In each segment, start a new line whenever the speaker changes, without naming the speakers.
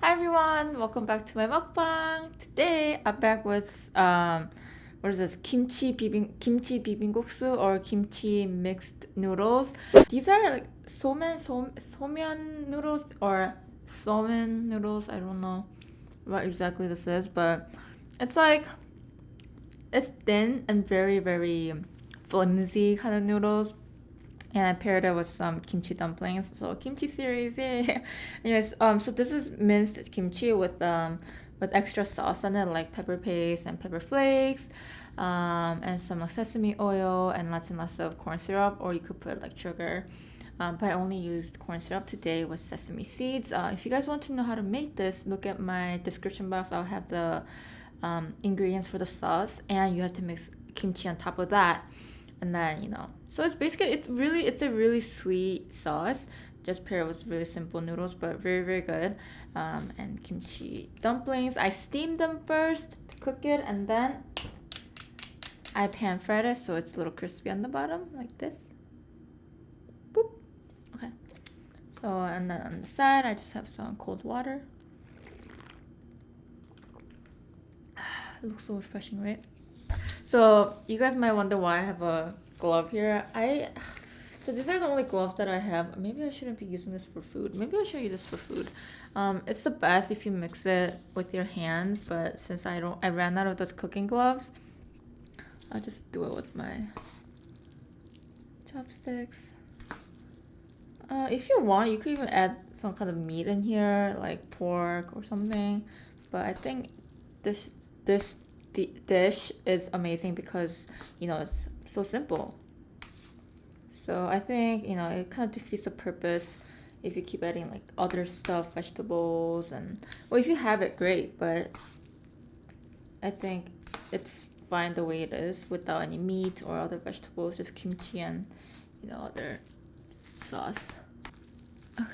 Hi everyone, welcome back to my mukbang. Today I'm back with what is this? Kimchi bibinguksu or kimchi mixed noodles. These are like somen noodles or somen noodles. I don't know what exactly this is, but it's like it's thin and very flimsy kind of noodles, and I paired it with some kimchi dumplings. So kimchi series, yeah. Anyways, so this is minced kimchi with extra sauce on it, like pepper paste and pepper flakes, and some like sesame oil and lots of corn syrup, or you could put like sugar. But I only used corn syrup today with sesame seeds. If you guys want to know how to make this, look at my description box. I'll have the ingredients for the sauce, and you have to mix kimchi on top of that, and then so it's basically it's a really sweet sauce, just paired with really simple noodles, but very good. And kimchi dumplings, I steamed them first to cook it, and then I pan fried it so it's a little crispy on the bottom like this. Boop. Okay, so and then on the side I just have some cold water. It looks so refreshing, right? So you guys might wonder why I have a glove here. So these are the only gloves that I have. Maybe I shouldn't be using this for food. Maybe I'll show you this for food. It's the best if you mix it with your hands, but since I ran out of those cooking gloves, I'll just do it with my chopsticks. If you want, you could even add some kind of meat in here, like pork or something. But I think this dish is amazing because it's so simple. So I think it kind of defeats the purpose if you keep adding like other stuff, vegetables, and well, if you have it, great. But I think it's fine the way it is without any meat or other vegetables, just kimchi and other sauce. Okay.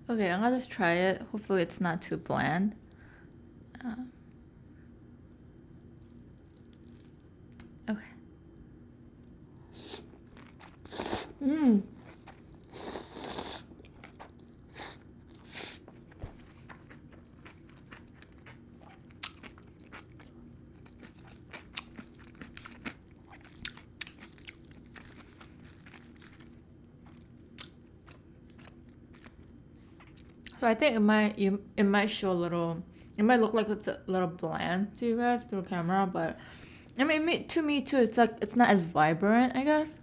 Okay, I'm gonna just try it. Hopefully it's not too bland. Okay. Mmm. So I think it might show a little. It might look like it's a little bland to you guys through camera, but I mean, to me too, it's like it's not as vibrant, I guess.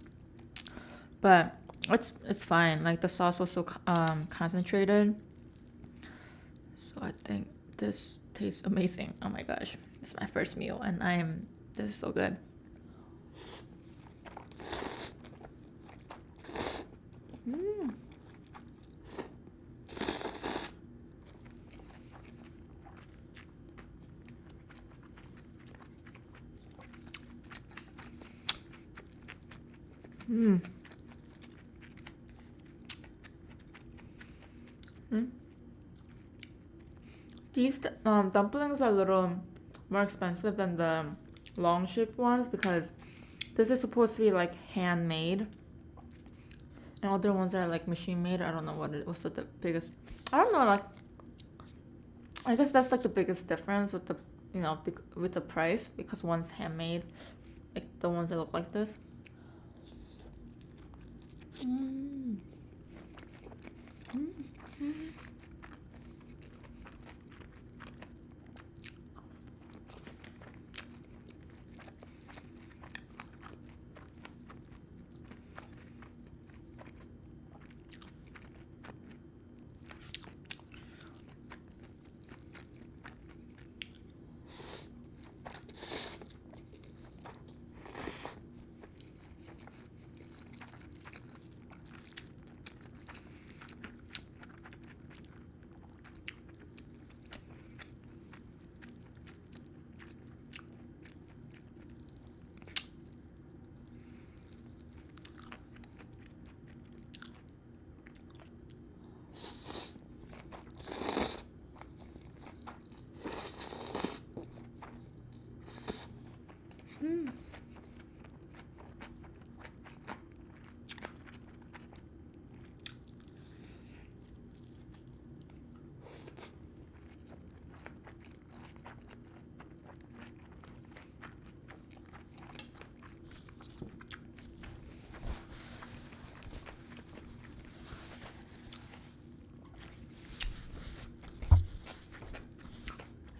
But it's fine. Like the sauce was so concentrated, so I think this tastes amazing. Oh my gosh, it's my first meal, and this is so good. Mm. Mm. Mm. These dumplings are a little more expensive than the long shaped ones because this is supposed to be like handmade, and other ones are like machine made. I don't know what's the biggest. I don't know. Like, I guess that's like the biggest difference with the with the price, because one's handmade, like the ones that look like this. Mm. Mm.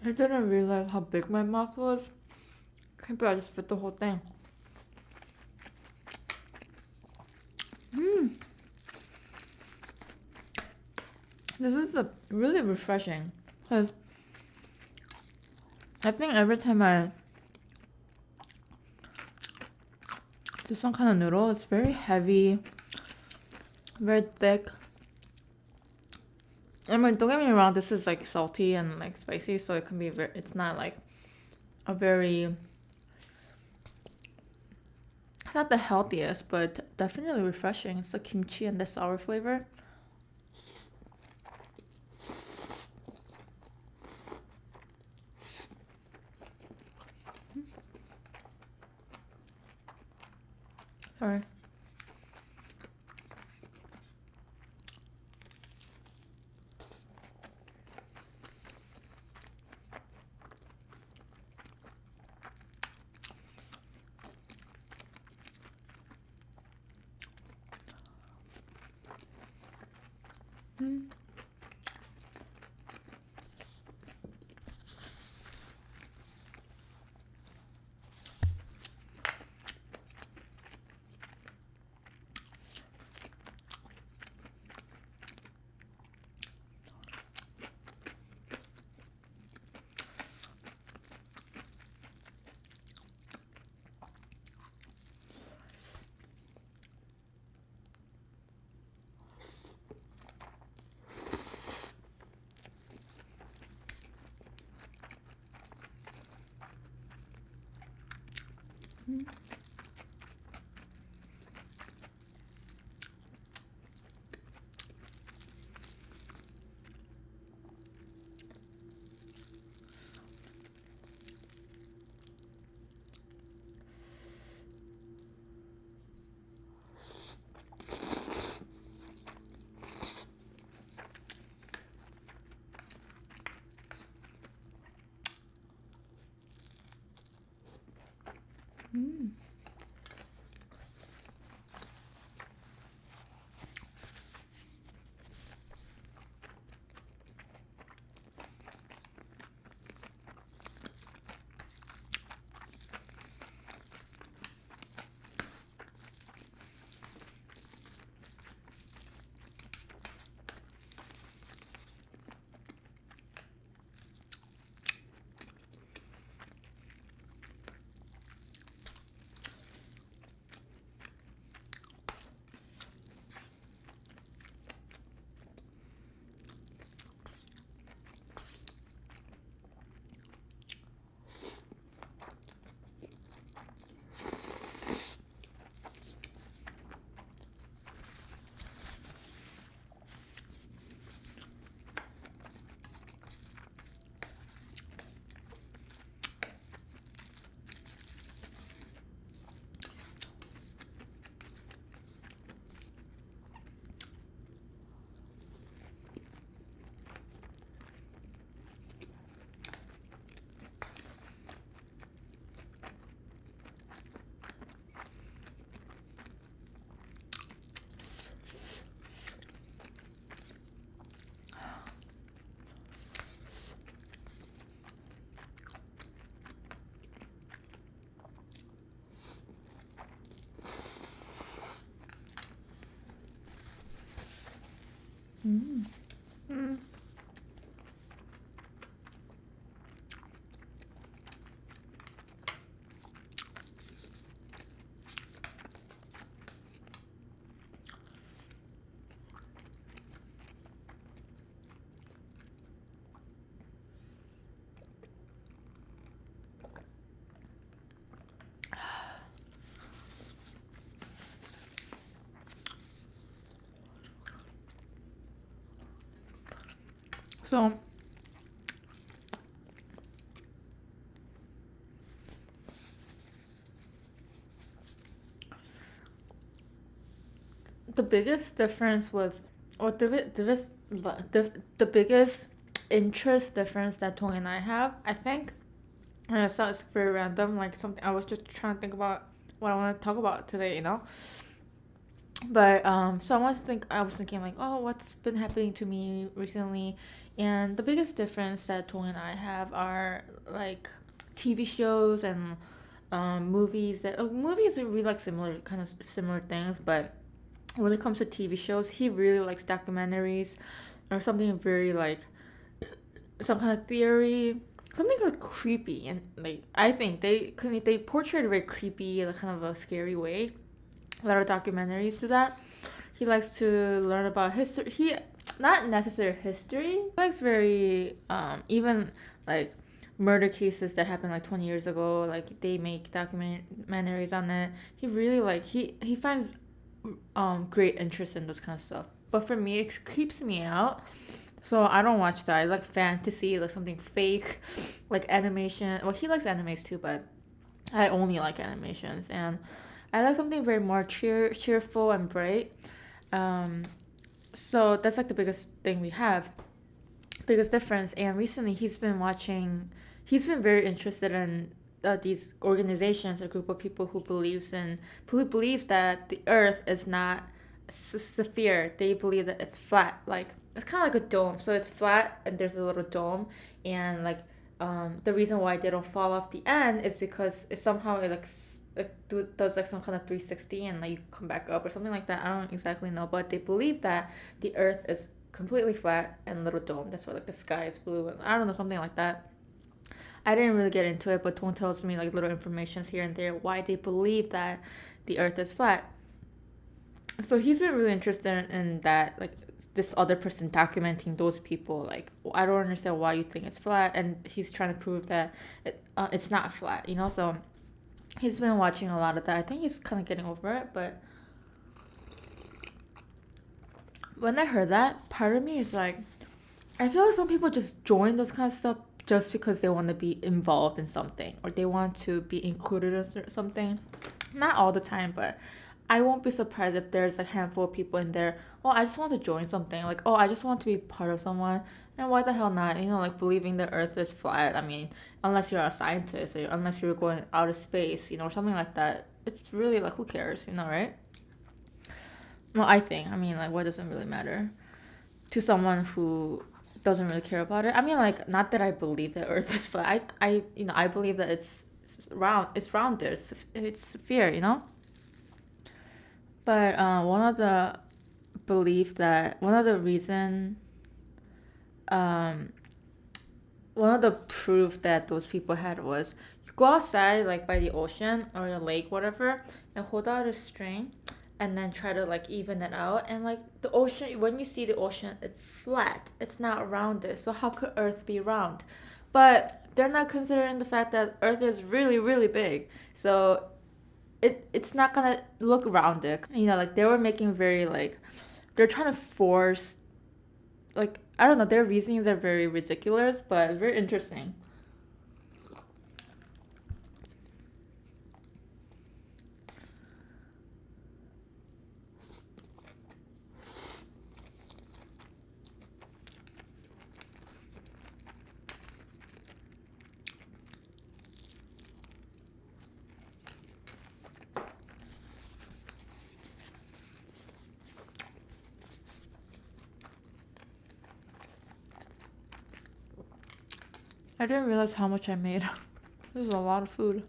I didn't realize how big my mouth was. Can't believe I just spit the whole thing. This is really refreshing because I think every time I do some kind of noodle, it's very heavy, very thick. I mean, don't get me wrong, this is like salty and like spicy, so it can be very, it's not like a very, it's not the healthiest, but definitely refreshing. It's the kimchi and the sour flavor. Sorry. So the biggest difference with, or the biggest interest difference that Tong and I have, I think, and it sounds very random, like something I was just trying to think about what I want to talk about today, But so I was thinking like, oh, what's been happening to me recently? And the biggest difference that Tong and I have are like TV shows and movies. That movies are really like similar, kind of similar things, but when it comes to TV shows, he really likes documentaries or something very like some kind of theory, something like creepy, and like I think they portray it very creepy, like kind of a scary way. A lot of documentaries do that. He likes to learn about history. He not necessarily history. He likes very even like murder cases that happened like 20 years ago. Like they make documentaries on it. He really like he finds great interest in those kind of stuff. But for me, it creeps me out. So I don't watch that. I like fantasy, like something fake, like animation. Well, he likes animes too, but I only like animations, and I like something very more cheerful and bright. Um, so that's like the biggest thing we have, biggest difference. And recently, he's been watching. He's been very interested in these organizations, a group of people who believes that the Earth is not sphere. They believe that it's flat, like it's kind of like a dome. So it's flat, and there's a little dome, and like the reason why they don't fall off the end is because it somehow does like some kind of 360 and like you come back up or something like that. I don't exactly know, but they believe that the Earth is completely flat and little dome. That's why like the sky is blue, and I don't know, something like that. I didn't really get into it, but Tone tells me like little informations here and there why they believe that the Earth is flat. So he's been really interested in that, like this other person documenting those people. Like I don't understand why you think it's flat, and he's trying to prove that it's not flat. You know, so he's been watching a lot of that. I think he's kind of getting over it, but when I heard that, part of me is like, I feel like some people just join those kind of stuff just because they want to be involved in something or they want to be included in something. Not all the time, but I won't be surprised if there's a handful of people in there. Oh, I just want to join something. Like, oh, I just want to be part of someone. And why the hell not? You know, like believing the Earth is flat. I mean, unless you're a scientist or unless you're going out of space, you know, or something like that. It's really like, who cares, you know, right? Well, I think. I mean, like, what doesn't really matter to someone who doesn't really care about it? I mean, like, not that I believe the Earth is flat. I believe that it's round. It's rounded. It's sphere, you know. But one of the reason um one of the proof that those people had was you go outside like by the ocean or the lake, whatever, and hold out a string and then try to like even it out, and like the ocean, when you see the ocean, it's flat, it's not rounded, so how could Earth be round? But they're not considering the fact that Earth is really really big, so it's not gonna look rounded. You know, like they were making very like they're trying to force, like I don't know, their reasonings are very ridiculous but very interesting. I didn't realize how much I made. This is a lot of food.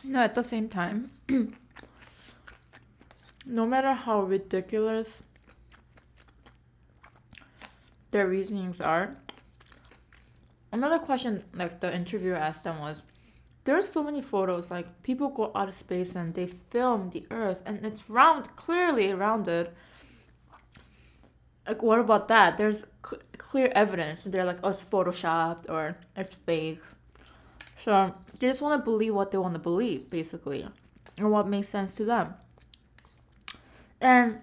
No, at the same time, no matter how ridiculous their reasonings are. Another question like the interviewer asked them was, there's so many photos, like people go out of space and they film the Earth and it's round, clearly rounded. Like, what about that? There's clear evidence. They're like, oh, it's photoshopped or it's fake. So they just want to believe what they want to believe, basically, or what makes sense to them. And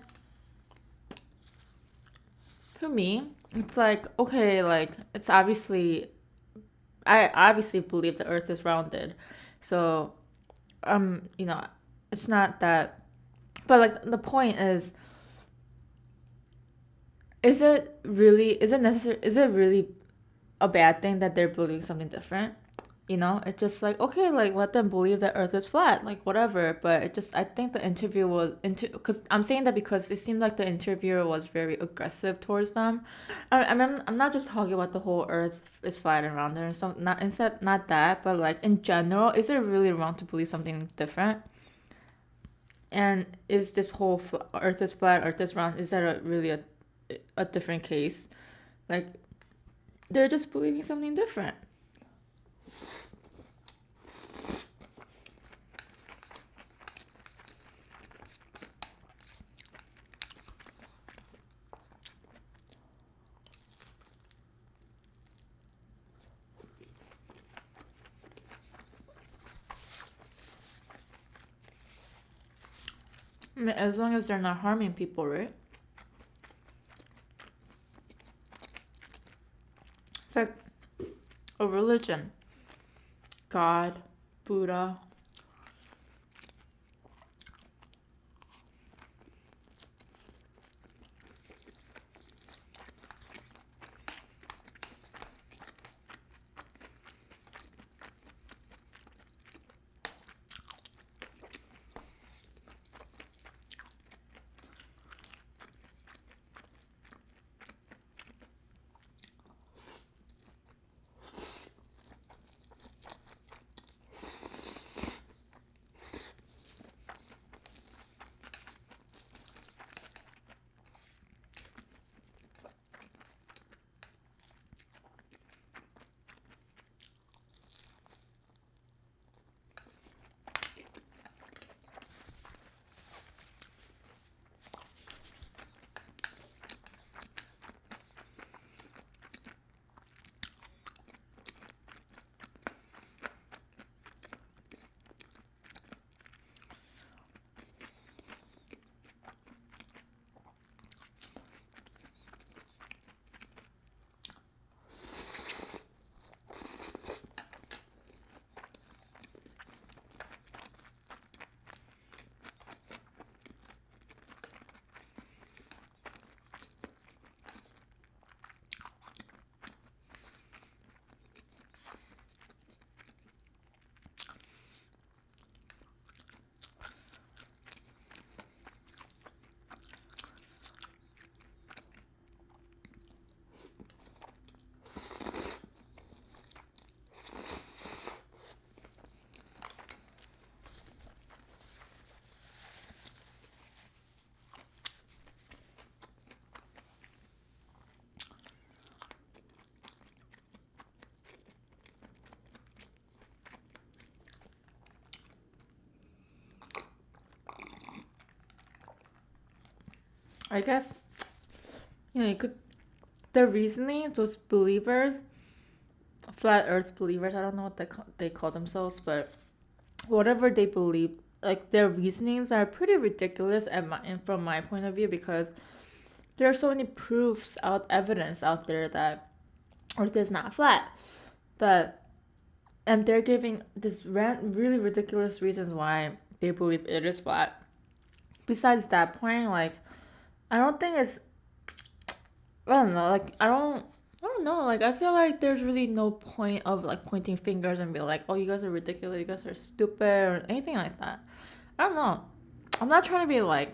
for me, it's like, okay, like it's obviously, I obviously believe the Earth is rounded, so you know, it's not that. But like the point is it really? Is it necessary? Is it really a bad thing that they're believing something different? It's just like, okay, like let them believe that Earth is flat, like whatever. But it just, I think the interview was because I'm saying that because it seemed like the interviewer was very aggressive towards them. I'm not just talking about the whole Earth is flat and rounded and some not instead not that, but like in general, is it really wrong to believe something different? And is this whole Earth is flat, Earth is round? Is that really a different case? Like they're just believing something different. I mean, as long as they're not harming people, right? It's like a religion. God, Buddha. I guess, you could, the reasoning, those believers, flat earth believers, I don't know what they call themselves, but whatever they believe, like their reasonings are pretty ridiculous from my point of view, because there are so many evidence out there that Earth is not flat. But and they're giving this really ridiculous reasons why they believe it is flat. Besides that point, like I don't think it's, I don't know, like I don't know, like I feel like there's really no point of like pointing fingers and be like, oh, you guys are ridiculous, you guys are stupid, or anything like that. I don't know. I'm not trying to be like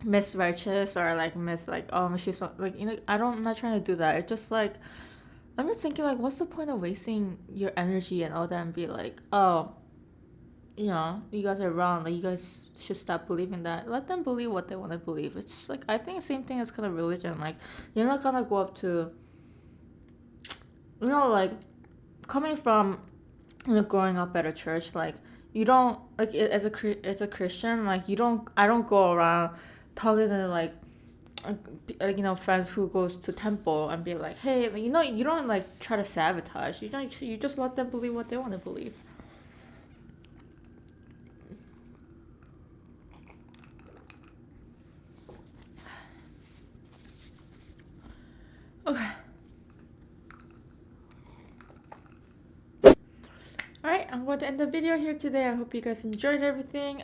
Miss Righteous or like Miss like, oh, she's so, like, I'm not trying to do that. It's just like I'm just thinking like, what's the point of wasting your energy and all that and be like, oh, you guys are wrong. Like, you guys should stop believing that. Let them believe what they want to believe. It's like, I think same thing as kind of religion. Like, you're not gonna go up to, like, coming from, growing up at a church, like, you don't, like, as a Christian, like, I don't go around talking to, friends who goes to temple and be like, hey, you don't, like, try to sabotage. You just let them believe what they want to believe. Okay. Alright, I'm going to end the video here today. I hope you guys enjoyed everything.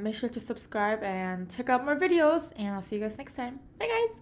Make sure to subscribe and check out more videos, and I'll see you guys next time. Bye, guys!